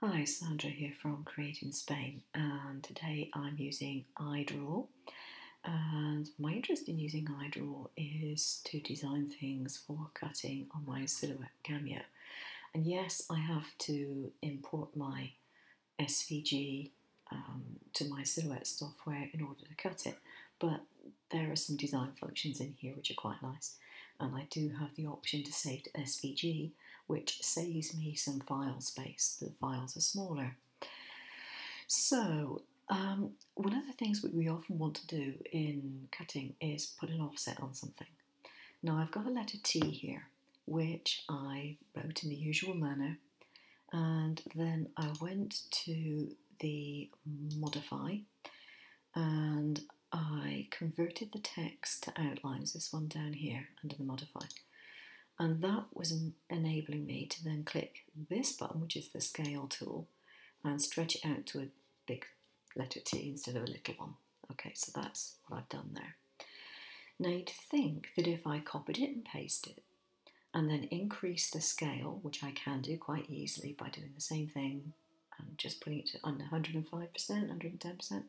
Hi, Sandra here from Creating Spain, and today I'm using iDraw. And my interest in using iDraw is to design things for cutting on my Silhouette Cameo. And yes, I have to import my SVG to my Silhouette software in order to cut it, but there are some design functions in here which are quite nice. And I do have the option to save to SVG, which saves me some file space. The files are smaller. So, one of the things we often want to do in cutting is put an offset on something. Now, I've got a letter T here, which I wrote in the usual manner, and then I went to the modify and I converted the text to outlines, this one down here under the modify. And that was enabling me to then click this button, which is the scale tool, and stretch it out to a big letter T instead of a little one. Okay, so that's what I've done there. Now you'd think that if I copied it and pasted it, and then increase the scale, which I can do quite easily by doing the same thing and just putting it to 105%, 110%,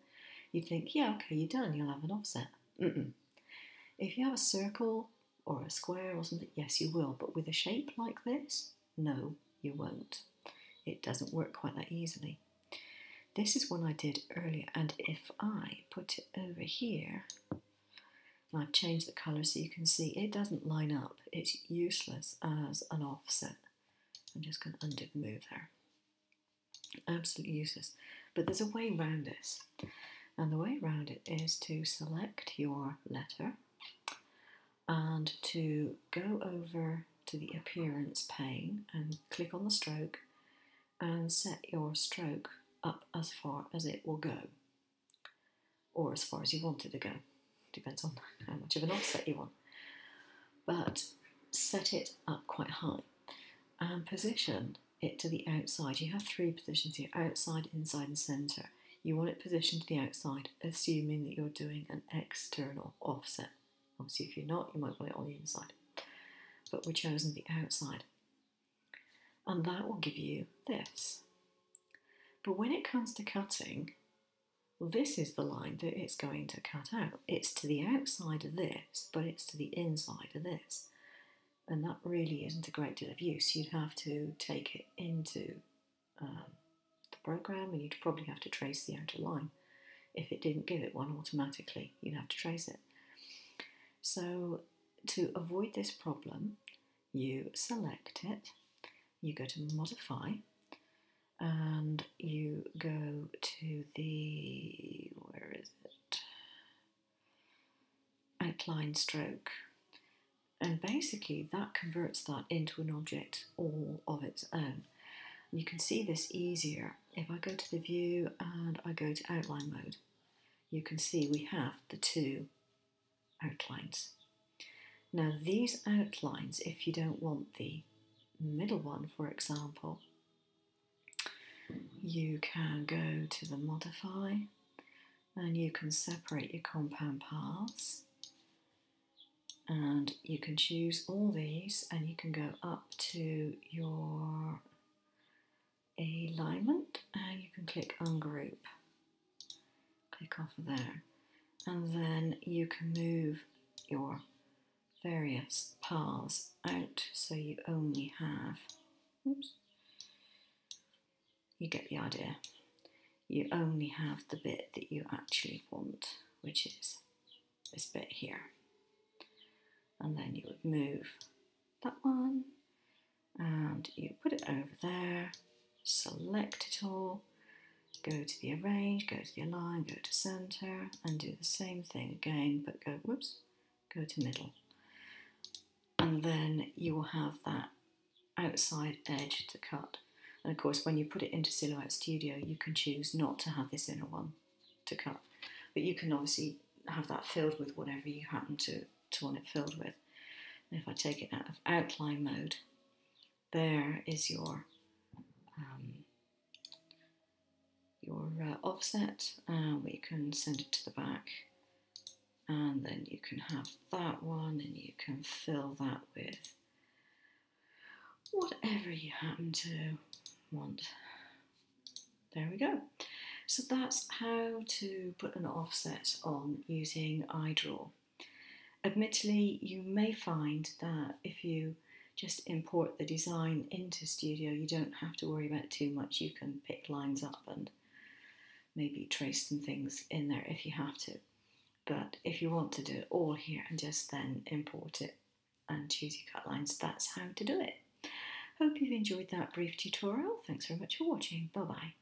you'd think, yeah, okay, you're done, you'll have an offset. If you have a circle or a square or something, yes, you will, but with a shape like this, no, you won't. It doesn't work quite that easily. This is one I did earlier, and if I put it over here, and I've changed the colour so you can see it doesn't line up. It's useless as an offset. I'm just going to undo the move there. Absolutely useless. But there's a way around this. And the way around it is to select your letter and to go over to the appearance pane and click on the stroke and set your stroke up as far as it will go, or as far as you want it to go. Depends on how much of an offset you want. But set it up quite high and position it to the outside. You have three positions here: outside, inside and centre. You want it positioned to the outside, assuming that you're doing an external offset. Obviously, if you're not, you might want it on the inside. But we're chosen the outside. And that will give you this. But when it comes to cutting, this is the line that it's going to cut out. It's to the outside of this, but it's to the inside of this. And that really isn't a great deal of use. You'd have to take it into the program, and you'd probably have to trace the outer line. If it didn't give it one automatically, you'd have to trace it. So to avoid this problem, you select it, you go to modify, and you go to the, where is it? Outline stroke. And basically that converts that into an object all of its own. And you can see this easier if I go to the view and I go to outline mode. You can see we have the two outlines. Now these outlines, if you don't want the middle one, for example, you can go to the modify and you can separate your compound paths, and you can choose all these, and you can go up to your alignment and you can click ungroup. Click off of there, and then you can move your various paths out so you only have, oops, you get the idea. You only have the bit that you actually want, which is this bit here. And then you would move that one, and you put it over there, select it all, go to the arrange, go to the align, go to center, and do the same thing again, but go, whoops, go to middle. And then you will have that outside edge to cut. And of course, when you put it into Silhouette Studio, you can choose not to have this inner one to cut. But you can obviously have that filled with whatever you happen to want it filled with. And if I take it out of outline mode, there is your offset. We can send it to the back. And then you can have that one, and you can fill that with whatever you happen to want. There we go. So that's how to put an offset on using iDraw. Admittedly, you may find that if you just import the design into Studio, you don't have to worry about it too much. You can pick lines up and maybe trace some things in there if you have to. But if you want to do it all here and just then import it and choose your cut lines, that's how to do it. Hope you've enjoyed that brief tutorial. Thanks very much for watching. Bye bye.